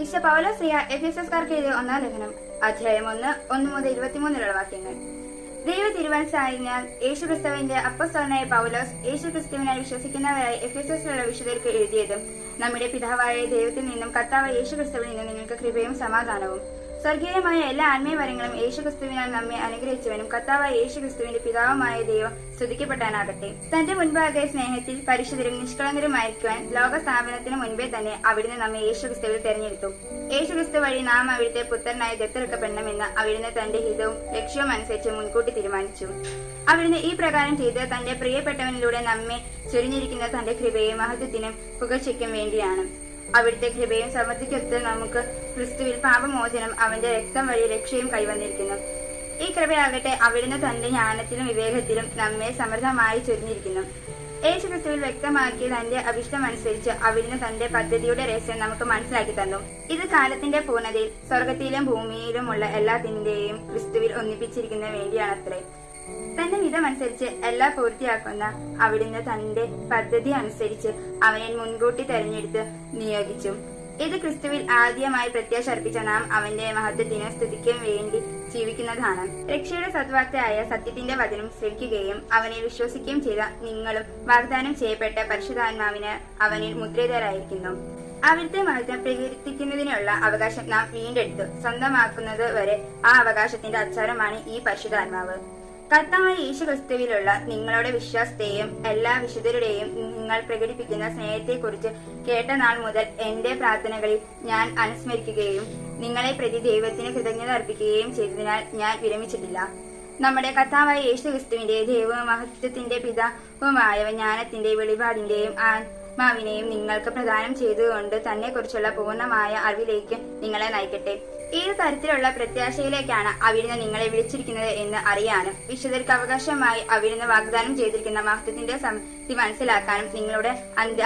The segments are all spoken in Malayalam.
വിശുദ്ധ പൗലോസ് എഫെസോസ്കാർക്ക് എഴുതിയ 1-ാം ലേഖനം അധ്യായം 1 മുതൽ 23 വാക്യങ്ങൾ. ദൈവ തിരുവനസായതിനാൽ യേശുക്രിസ്തുവിന്റെ അപ്പോസ്തലനായ പൗലോസ് യേശുക്രിസ്തുവിനായി വിശ്വസിക്കുന്നവരായി എഫെസോസിലുള്ള വിശുദ്ധർക്ക് എഴുതിയതും നമ്മുടെ പിതാവായ ദൈവത്തിൽ നിന്നും കർത്താവായ യേശുക്രിസ്തുവിൽ നിന്നും നിങ്ങൾക്ക് കൃപയും സമാധാനവും. സ്വർഗീയമായ എല്ലാ ആത്മീയ വരങ്ങളും യേശുക്രിസ്തുവിനാൽ നമ്മെ അനുഗ്രഹിച്ചവനും കർത്താവായ യേശുക്രിസ്തുവിന്റെ പിതാവുമായ ദൈവം സ്തുതിക്കപ്പെടാനാകട്ടെ. തന്റെ മുൻപാകെ സ്നേഹത്തിൽ പരിശുദ്ധരും നിഷ്കളങ്കരുമായിരിക്കുവാൻ ലോക സ്ഥാപനത്തിന് മുൻപേ തന്നെ അവിടുന്ന് നമ്മെ യേശുക്രിസ്തുവിൽ തെരഞ്ഞെടുത്തു. യേശുക്രിസ്തു വഴി നാം അവിടുത്തെ പുത്രനായി ദത്തെടുക്കപ്പെടണമെന്ന് അവിടുന്ന് തന്റെ ഹിതവും ലക്ഷ്യവും അനുസരിച്ച് മുൻകൂട്ടി തീരുമാനിച്ചു. അവിടുന്ന് ഈ പ്രകാരം ചെയ്ത് തന്റെ പ്രിയപ്പെട്ടവനിലൂടെ നമ്മെ ചൊരിഞ്ഞിരിക്കുന്ന തന്റെ കൃപയും മഹത്വത്തിനും പുകഴ്ചയ്ക്കും വേണ്ടിയാണ്. അവിടുത്തെ കൃപയും സമൃദ്ധിക്കൊത്ത് നമുക്ക് ക്രിസ്തുവിൽ പാപമോചനം അവന്റെ രക്തം വഴി രക്ഷയും കൈവന്നിരിക്കുന്നു. ഈ കൃപയാകട്ടെ അവിടുന്ന് തന്റെ ജ്ഞാനത്തിലും വിവേകത്തിലും നമ്മെ സമൃദ്ധമായി ചൊരിഞ്ഞിരിക്കുന്നു. യേശു ക്രിസ്തുവിൽ വ്യക്തമാക്കിയ തന്റെ അഭിഷ്ടമനുസരിച്ച് അവിടുന്ന് തന്റെ പദ്ധതിയുടെ രഹസ്യം നമുക്ക് മനസ്സിലാക്കി തന്നു. ഇത് കാലത്തിന്റെ പൂർണ്ണതയിൽ സ്വർഗത്തിലും ഭൂമിയിലുമുള്ള എല്ലാത്തിന്റെയും ക്രിസ്തുവിൽ ഒന്നിപ്പിച്ചിരിക്കുന്ന വേണ്ടിയാണത്രേ. തന്റെ ഹിതമനുസരിച്ച് എല്ലാം പൂർത്തിയാക്കുന്ന അവിടുന്ന് തന്റെ പദ്ധതി അനുസരിച്ച് അവനെ മുൻകൂട്ടി തെരഞ്ഞെടുത്ത് നിയോഗിച്ചു. ഇത് ക്രിസ്തുവിൽ ആദ്യമായി പ്രത്യാശ അർപ്പിച്ച നാം അവന്റെ മഹത്വത്തിനും സ്തുതിക്കും വേണ്ടി ജീവിക്കുന്നതാണ്. രക്ഷയുടെ സദ്വാർത്തയായ സത്യത്തിന്റെ വചനം ശ്രവിക്കുകയും അവനെ വിശ്വസിക്കുകയും ചെയ്ത നിങ്ങളും വാഗ്ദാനം ചെയ്യപ്പെട്ട പരിശുദ്ധാത്മാവിന് അവനിൽ മുദ്രിതരായിരിക്കുന്നു. അവിടുത്തെ മഹത്വം പ്രകീർത്തിക്കുന്നതിനുള്ള അവകാശം നാം വീണ്ടെടുത്തു സ്വന്തമാക്കുന്നത് വരെ ആ അവകാശത്തിന്റെ അച്ചാരമാണ് ഈ പരിശുദ്ധാത്മാവ്. കർത്താവായ യേശു ക്രിസ്തുവിലുള്ള നിങ്ങളുടെ വിശ്വാസത്തെയും എല്ലാ വിശുദ്ധരുടെയും നിങ്ങൾ പ്രകടിപ്പിക്കുന്ന സ്നേഹത്തെക്കുറിച്ച് കേട്ട നാൾ മുതൽ എന്റെ പ്രാർത്ഥനകളിൽ ഞാൻ അനുസ്മരിക്കുകയും നിങ്ങളെ പ്രതി ദൈവത്തിന് കൃതജ്ഞത അർപ്പിക്കുകയും ചെയ്തതിനാൽ ഞാൻ വിരമിച്ചിട്ടില്ല. നമ്മുടെ കർത്താവായ യേശു ക്രിസ്തുവിന്റെ ദൈവവും മഹത്വത്തിന്റെ പിതാവുമായ ജ്ഞാനത്തിന്റെ വെളിപാടിന്റെയും ആത്മാവിനെയും നിങ്ങൾക്ക് പ്രദാനം ചെയ്തുകൊണ്ട് തന്നെ കുറിച്ചുള്ള പൂർണ്ണമായ അറിവിലേക്ക് നിങ്ങളെ നയിക്കട്ടെ. ഏത് തരത്തിലുള്ള പ്രത്യാശയിലേക്കാണ് അവിടുന്ന് നിങ്ങളെ വിളിച്ചിരിക്കുന്നത് എന്ന് അറിയാനും വിശുദ്ധർക്ക് അവകാശമായി അവിടുന്ന് വാഗ്ദാനം ചെയ്തിരിക്കുന്ന മഹത്വത്തിന്റെ സമൃദ്ധി മനസ്സിലാക്കാനും നിങ്ങളുടെ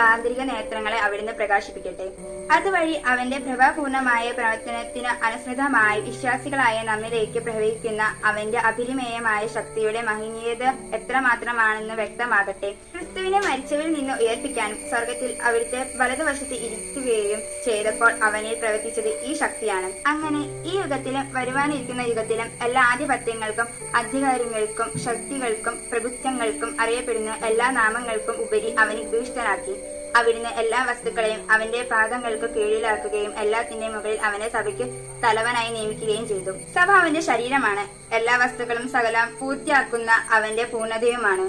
ആന്തരിക നേത്രങ്ങളെ അവിടുന്ന് പ്രകാശിപ്പിക്കട്ടെ. അതുവഴി അവന്റെ പ്രഭാപൂർണമായ പ്രവർത്തനത്തിന് അനുസൃതമായി വിശ്വാസികളായ നമ്മിലേക്ക് പ്രവഹിക്കുന്ന അവന്റെ അഭിരിമേയമായ ശക്തിയുടെ മഹനീയത എത്രമാത്രമാണെന്ന് വ്യക്തമാകട്ടെ. ക്രിസ്തുവിനെ മരിച്ചവരിൽ നിന്ന് ഉയർപ്പിക്കാനും സ്വർഗത്തിൽ അവിടുത്തെ വലതുവശത്ത് ഇരിക്കുകയും ചെയ്തപ്പോൾ അവനിൽ പ്രവർത്തിച്ചത് ഈ ശക്തിയാണ്. അങ്ങനെ ഈ യുഗത്തിലും വരുവാനിരിക്കുന്ന യുഗത്തിലും എല്ലാ ആധിപത്യങ്ങൾക്കും അധികാരങ്ങൾക്കും ശക്തികൾക്കും പ്രഭുത്വങ്ങൾക്കും അറിയപ്പെടുന്ന എല്ലാ നാമങ്ങൾക്കും ഉപരി അവനെ ദുഷ്ടനാക്കി. അവിടുന്ന് എല്ലാ വസ്തുക്കളെയും അവന്റെ പാദങ്ങൾക്ക് കീഴിലാക്കുകയും എല്ലാത്തിന്റെ മുകളിൽ അവനെ സഭയ്ക്ക് തലവനായി നിയമിക്കുകയും ചെയ്തു. സഭ അവന്റെ ശരീരമാണ്. എല്ലാ വസ്തുക്കളും സകലം പൂർത്തിയാക്കുന്ന അവന്റെ പൂർണ്ണതയുമാണ്.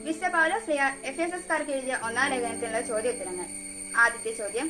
വിശുദ്ധ പൗലോസ് എഫെസോസ്കാർക്ക് എഴുതിയ 1-ാം ലേഖനത്തിലുള്ള ചോദ്യോത്തരങ്ങൾ. ആദ്യത്തെ ചോദ്യം: